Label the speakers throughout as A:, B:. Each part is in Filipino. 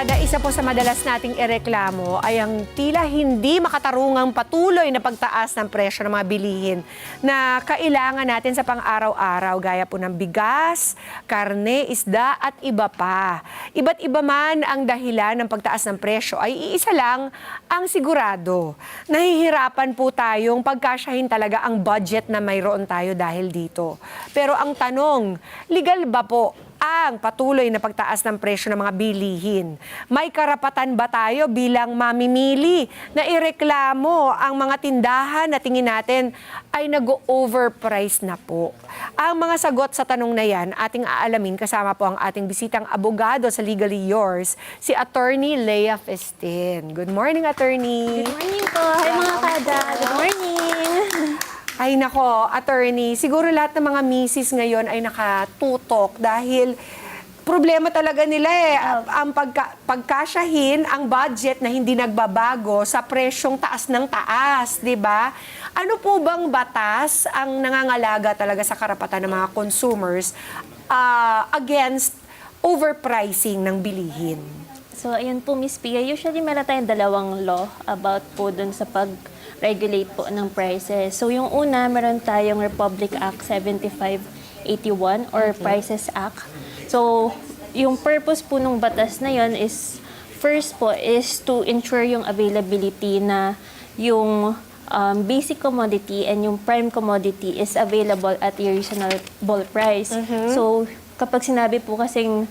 A: kada, isa po sa madalas nating ireklamo ay ang tila hindi makatarungang patuloy na pagtaas ng presyo ng mga bilihin na kailangan natin sa pang-araw-araw gaya po ng bigas, karne, isda at iba pa. Iba't iba man ang dahilan ng pagtaas ng presyo ay iisa lang ang sigurado. Nahihirapan po tayong pagkasyahin talaga ang budget na mayroon tayo dahil dito. Pero ang tanong, legal ba po ang patuloy na pagtaas ng presyo ng mga bilihin? May karapatan ba tayo bilang mamimili na ireklamo ang mga tindahan na tingin natin ay nag-overprice na po? Ang mga sagot sa tanong na yan, ating aalamin kasama po ang ating bisitang abogado sa Legally Yours, si Attorney Lea Festin. Good morning, Attorney.
B: Good morning po. Hi mga kada. Good morning.
A: Ay nako, attorney, siguro lahat ng mga misis ngayon ay nakatutok dahil problema talaga nila ang pagkasyahin ang budget na hindi nagbabago sa presyong taas ng taas, di ba? Ano po bang batas ang nangangalaga talaga sa karapatan ng mga consumers against overpricing ng bilihin?
B: So, ayun po, Miss Pia. Usually, meron tayong dalawang law about po dun sa pag-regulate po ng prices. So, yung una, meron tayong Republic Act 7581 or Prices Act. So, yung purpose po ng batas na yon is, first po, is to ensure yung availability na yung basic commodity and yung prime commodity is available at a reasonable price. So, kapag sinabi po kasing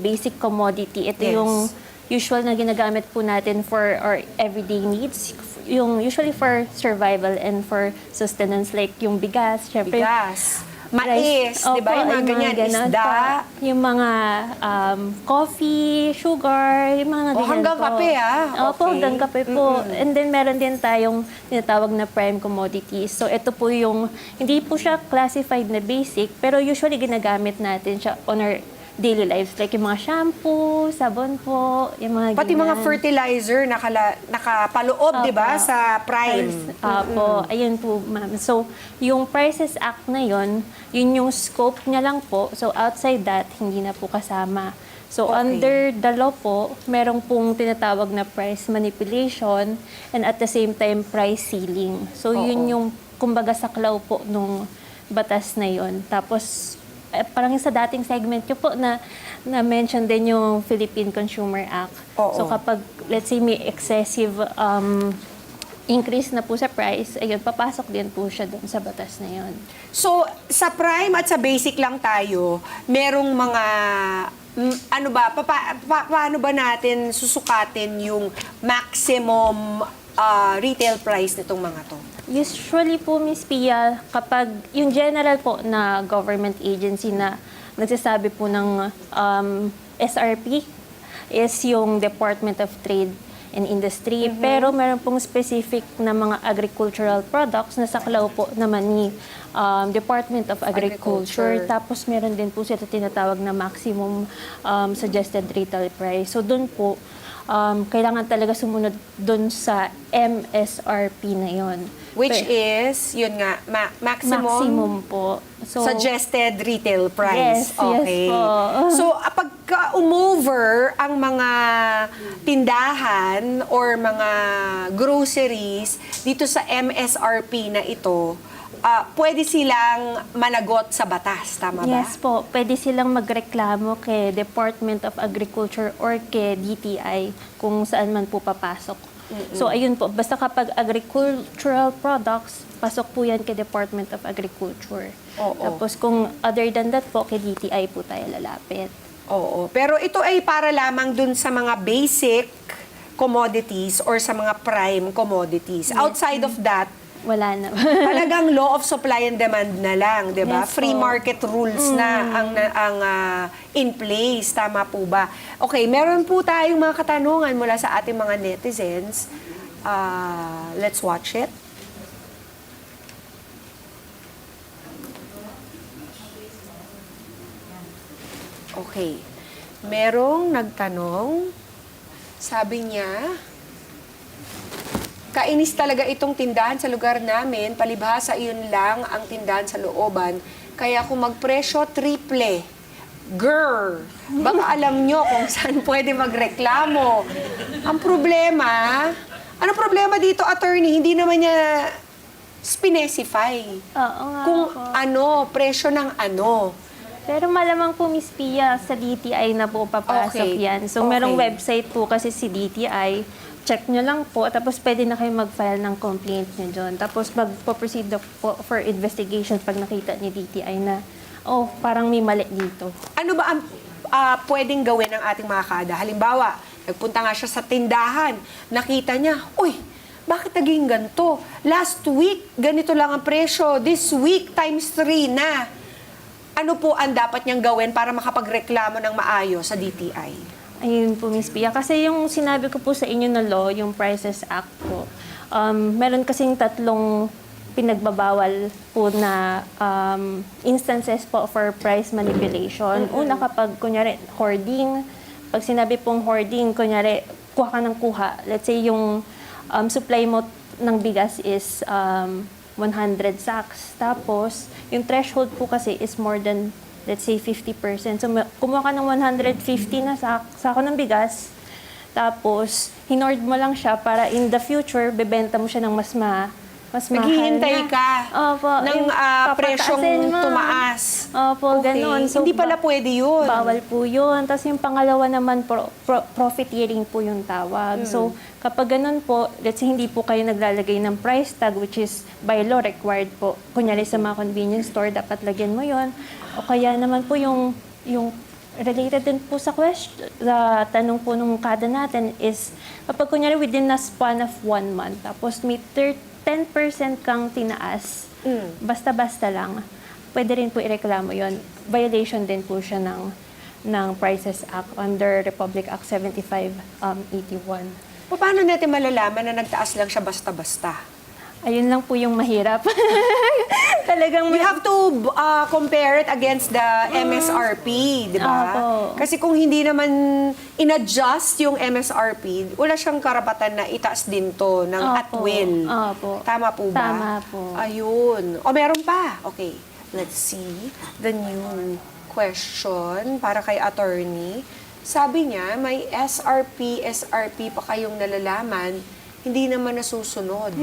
B: basic commodity, ito yung usual na ginagamit po natin for our everyday needs, yung usually for survival and for sustenance, like yung bigas, syempre.
A: Bigas, mais, di ba? Yung mga ganyan, isda.
B: Yung mga coffee, sugar, yung mga ganyan
A: hanggang
B: po.
A: kape,
B: Opo, hanggang kape po. And then meron din tayong tinatawag na prime commodities. So ito po yung, hindi po siya classified na basic, pero usually ginagamit natin siya on our daily lives. Like yung mga shampoo, sabon po, yung mga
A: pati
B: ganyan.
A: mga fertilizer nakapaloob, di ba, sa prime.
B: Apo, ayun po, ma'am. So, yung Prices Act na yun yung scope niya lang po. So, outside that, hindi na po kasama. So, under the law po, merong pong tinatawag na price manipulation and at the same time, price ceiling. So, yun yung, kumbaga, saklaw po nung batas na yun. Tapos, parang sa dating segment nyo po na mention din yung Philippine Consumer Act. So kapag, let's say, may excessive increase na po sa price, ayun, papasok din po siya doon sa batas na yun.
A: So, sa prime at sa basic lang tayo, merong mga, ano ba, paano ba natin susukatin yung maximum retail price nitong mga to?
B: Usually po, Miss Pia, kapag yung general po na government agency na nagsasabi po ng SRP is yung Department of Trade and Industry. Pero meron pong specific na mga agricultural products na saklaw po naman ni Department of Agriculture. Tapos meron din po sila tinatawag na maximum suggested retail price. So doon po, kailangan talaga sumunod doon sa MSRP na yon.
A: Which is, yun nga, maximum
B: po. So,
A: suggested retail price.
B: Yes, yes po.
A: So, pagka umover ang mga tindahan or mga groceries dito sa MSRP na ito, pwede silang managot sa batas, tama ba?
B: Yes po, pwede silang magreklamo kay Department of Agriculture or kay DTI kung saan man po papasok. So ayun po, basta kapag agricultural products, pasok po yan kay Department of Agriculture. Tapos kung other than that po, kay DTI po tayo lalapit.
A: Oo, pero ito ay para lamang dun sa mga basic commodities or sa mga prime commodities. Outside of that,
B: wala na.
A: talagang law of supply and demand na lang, 'di ba?
B: Yes,
A: Free market rules na ang in place, tama po ba? Okay, meron po tayong mga katanungan mula sa ating mga netizens. Let's watch it. Okay. Merong nagtanong, sabi niya, kainis talaga itong tindahan sa lugar namin, palibhasa iyon lang ang tindahan sa looban. Kaya kung magpresyo, triple. Girl, baka alam nyo kung saan pwede magreklamo. Ang ano problema dito, attorney? Hindi naman niya specify
B: Oo nga
A: kung
B: po.
A: ano, presyo ng ano.
B: Pero malamang po, Miss Pia, sa DTI na po papasok
A: Okay.
B: yan. So,
A: Okay.
B: merong website po kasi si DTI. Check nyo lang po. Tapos, pwede na kayo mag-file ng complaint nyo dyan. Tapos, magpo-proceed na po for investigation pag nakita ni DTI na, oh, parang may mali dito.
A: Ano ba ang pwedeng gawin ng ating mga kada? Halimbawa, nagpunta nga siya sa tindahan, nakita niya, uy, bakit naging ganito? Last week, ganito lang ang presyo. This week, times 3 na. Ano po ang dapat niyang gawin para makapagreklamo ng maayos sa DTI?
B: Ayun po, Miss Pia. Kasi yung sinabi ko po sa inyo na law, yung Prices Act po, meron kasing 3 pinagbabawal po na instances po for price manipulation. Una, kapag kunyari hoarding, pag sinabi pong hoarding, kunyari kuha ka ng kuha, let's say yung supply mo ng bigas is 100 sacks. Tapos, yung threshold po kasi is more than, let's say, 50%. So, kumuha ka ng 150 na sako ng bigas, tapos, hinord mo lang siya para in the future, bebenta mo siya ng mas mahal
A: Naghihintay
B: na.
A: ka
B: Opo,
A: ng
B: yung
A: presyong
B: papataasin mo.
A: tumaas.
B: Opo, ganon. So,
A: Hindi pala pwede yun.
B: Bawal po yun. Tapos yung pangalawa naman, profiteering po yung tawag. So, kapag ganun po, let's say hindi po kayo naglalagay ng price tag, which is by law required po. Kunyari sa mga convenience store, dapat lagyan mo yon. O kaya naman po yung related din po sa question, sa tanong po nung kada natin is, kapag kunyari within a span of 1 month, tapos may 10% kang tinaas, basta-basta lang, pwede rin po ireklamo yon. Violation din po siya ng Prices Act under Republic Act 7581.
A: Paano natin malalaman na nagtaas lang siya basta-basta?
B: Ayun lang po yung mahirap. Talagang
A: You have to compare it against the MSRP, di ba?
B: Opo.
A: Kasi kung hindi naman in-adjust yung MSRP, wala siyang karapatan na itaas din to ng at
B: Opo.
A: will.
B: Opo.
A: Tama po ba?
B: Tama po.
A: Ayun. O meron pa. Okay. Let's see the new question para kay attorney. Sabi niya, may SRP pa kayong nalalaman, hindi naman nasusunod.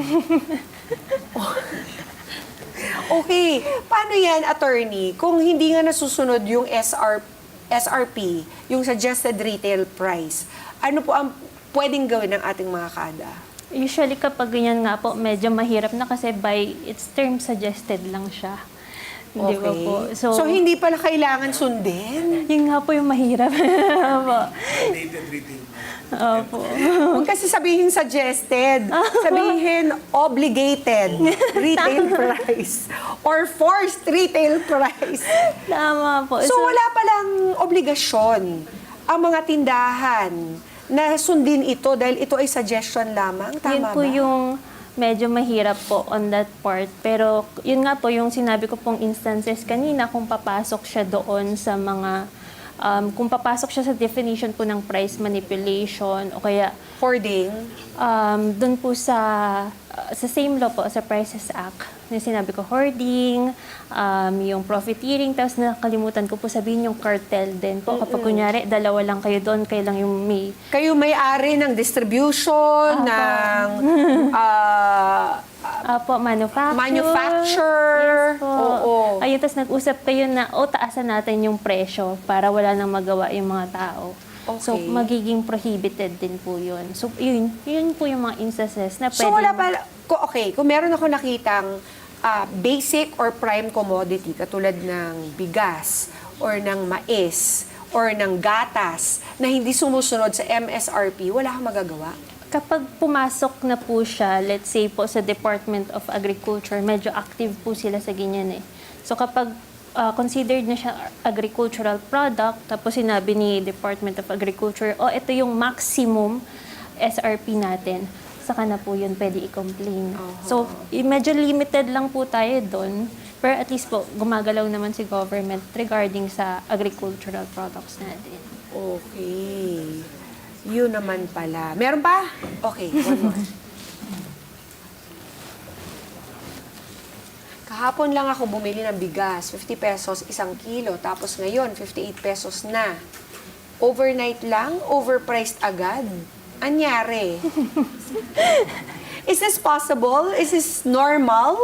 A: Okay, paano yan, attorney? Kung hindi nga nasusunod yung SRP, yung suggested retail price, ano po ang pwedeng gawin ng ating mga kada?
B: Usually kapag ganyan nga po, medyo mahirap na kasi by its term suggested lang siya. Di ba po?
A: So, hindi pala kailangan sundin?
B: Yun nga po yung mahirap. Opo.
C: Dated retail.
B: Opo.
A: Huwag kasi sabihin suggested. Sabihin obligated retail price or forced retail price.
B: Tama po.
A: So wala palang obligasyon ang mga tindahan na sundin ito dahil ito ay suggestion lamang. Tama
B: yun po
A: ba?
B: yung medyo mahirap po on that part. Pero yun nga po yung sinabi ko pong instances kanina kung papasok siya doon sa mga kung papasok siya sa definition po ng price manipulation o kaya
A: Hoarding.
B: doon po sa same law po, sa Prices Act, yung sinabi ko, hoarding, yung profiteering, tapos nakalimutan ko po sabihin yung cartel din po. Kapag kunyari, dalawa lang kayo doon, kayo lang yung may
A: Kayo may-ari ng distribution, ng manufacture.
B: Yes po.
A: Oo.
B: Ayun, tapos nag-usap kayo na, taasan natin yung presyo para wala nang magawa yung mga tao. So,
A: Okay.
B: magiging prohibited din po yun. So, yun po yung mga instances na pwede.
A: So wala pala, okay, kung meron ako nakitang basic or prime commodity katulad ng bigas or ng mais or ng gatas na hindi sumusunod sa MSRP, wala kang magagawa.
B: Kapag pumasok na po siya, let's say po sa Department of Agriculture, medyo active po sila sa ganyan eh. So kapag considered na siya agricultural product, tapos sinabi ni Department of Agriculture, ito yung maximum SRP natin, saka na po yun pwede i-complain. So, medyo limited lang po tayo doon, pero at least po, gumagalaw naman si government regarding sa agricultural products natin.
A: Okay. Yun naman pala. Meron pa? Okay, one more. kahapon lang ako bumili ng bigas, 50 pesos isang kilo, tapos ngayon, 58 pesos na. Overnight lang, overpriced agad. Anyari? Is this possible? Is this normal?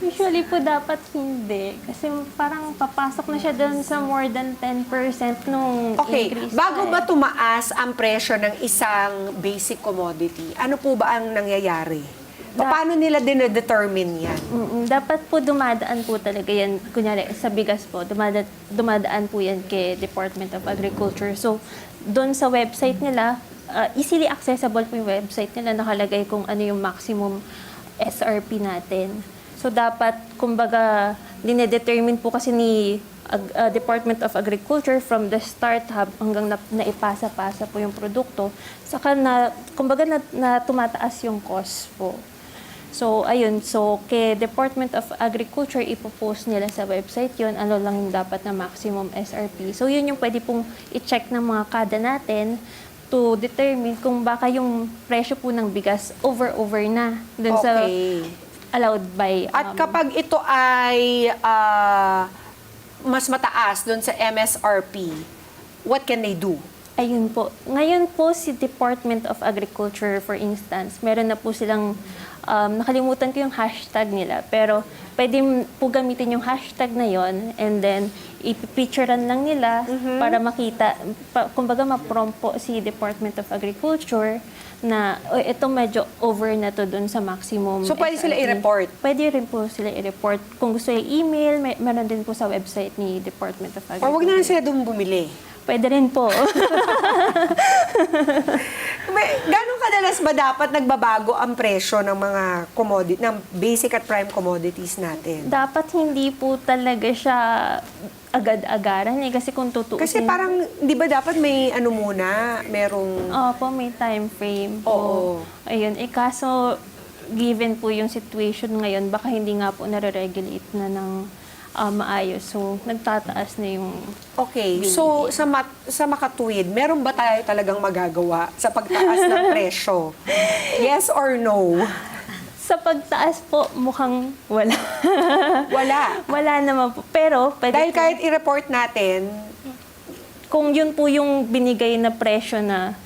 B: Usually po dapat hindi. Kasi parang papasok na siya doon sa more than 10% nung
A: Okay,
B: increase.
A: bago ba tumaas ang presyo ng isang basic commodity, ano po ba ang nangyayari? Paano nila dinedetermine yan?
B: Dapat po dumadaan po talaga yan. Kunyari, sa bigas po, dumadaan po yan kay Department of Agriculture. So, doon sa website nila, easily accessible po yung website nila. Nakalagay kung ano yung maximum SRP natin. So, dapat, kumbaga, dinedetermine po kasi ni Department of Agriculture from the start hanggang naipasa-pasa po yung produkto. Saka kumbaga na tumataas yung cost po. So, ayun. So, kay Department of Agriculture, ipopost nila sa website yun, ano lang yung dapat na maximum SRP. So, yun yung pwede pong i-check ng mga kada natin to determine kung baka yung presyo po ng bigas over na dun sa allowed by...
A: At kapag ito ay mas mataas doon sa MSRP, what can they do?
B: Ayun po. Ngayon po si Department of Agriculture, for instance, meron na po silang, nakalimutan ko yung hashtag nila, pero pwede po gamitin yung hashtag na yon and then ipipicturean lang nila para makita, kumbaga ma-prompt po si Department of Agriculture na ito medyo over na to dun sa maximum.
A: So, pwede sila
B: SRP.
A: i-report?
B: Pwede rin po sila i-report. Kung gusto yung email, meron din po sa website ni Department of Agriculture.
A: Or wag na lang sila doon bumili?
B: Pwede rin po.
A: Gano'ng kadalas ba dapat nagbabago ang presyo ng mga commodity, ng basic at prime commodities natin?
B: Dapat hindi po talaga siya agad-agaran kasi kung tutuusin.
A: Kasi parang, di ba dapat may ano muna, merong...
B: Opo, may time frame po.
A: Oo.
B: Ayun, kaso given po yung situation ngayon, baka hindi nga po nare-regulate na ng maayos. So, nagtataas na yung...
A: Okay, so sa makatuwid, meron ba tayo talagang magagawa sa pagtaas ng presyo? Yes or no?
B: Sa pagtaas po, mukhang wala.
A: Wala.
B: Wala naman po. Pero, pwede
A: Dahil
B: po-
A: kahit i-report natin,
B: kung yun po yung binigay na presyo na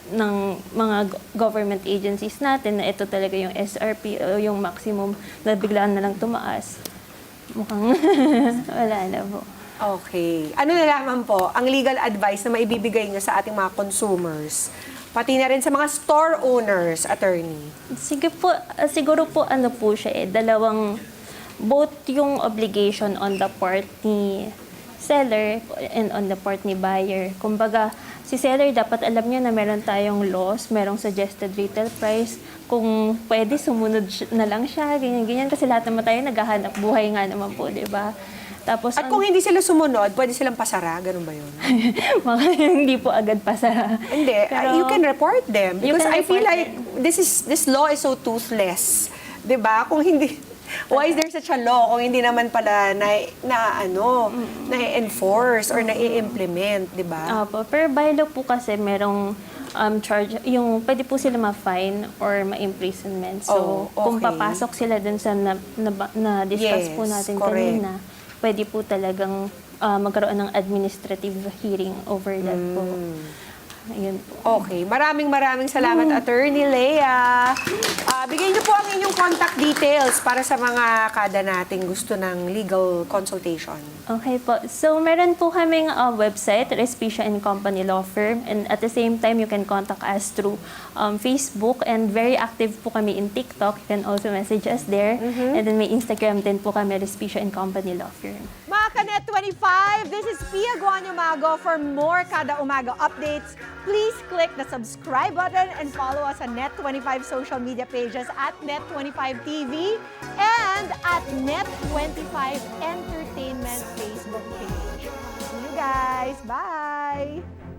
B: ng mga government agencies natin na ito talaga yung SRP o yung maximum na biglaan na lang tumaas, mukhang wala na po.
A: okay. Ano na lamang po, ang legal advice na maibibigay niyo sa ating mga consumers, pati na rin sa mga store owners, attorney?
B: Siguro po ano po siya both yung obligation on the part ni seller and on the part ni buyer. Kumbaga, si seller dapat alam niya na meron tayong loss, merong suggested retail price. Kung pwede, sumunod na lang siya, ganyan-ganyan. Kasi lahat naman tayo naghahanap buhay nga naman po, di ba? Tapos,
A: At kung hindi sila sumunod, pwede silang pasara, ganun ba yun?
B: mga hindi po agad pasara.
A: Hindi,
B: Pero-
A: you can report them.
B: You
A: Because
B: can
A: I feel
B: report
A: like this law is so toothless. 'Di ba? Kung hindi, why is there such a law kung hindi naman pala na-enforce or na-i-implement, 'di ba?
B: Opo, pero by law po kasi merong charge, yung pwede po sila ma-fine or ma-imprisonment. So,
A: Oh,
B: kung
A: okay.
B: papasok sila dun sa na-discuss po
A: Yes,
B: natin
A: correct.
B: kanina, pwede po talagang magkaroon ng administrative hearing over that po. Ayun po.
A: Okay, maraming salamat, Attorney Lea. Bigay niyo po ang inyong contact details para sa mga kada nating gusto ng legal consultation.
B: Okay po. So, meron po kaming website, Respicia and Company Law Firm. And at the same time, you can contact us through Facebook. And very active po kami in TikTok. You can also message us there. And then may Instagram din po kami, Respicia and Company Law Firm.
A: Mga Kanet 25, this is Pia Guanyo Mago. For more Kada Umaga updates, please click the subscribe button and follow us on Net25 social media pages at Net25 TV and at Net25 Entertainment Facebook page. See you guys. Bye!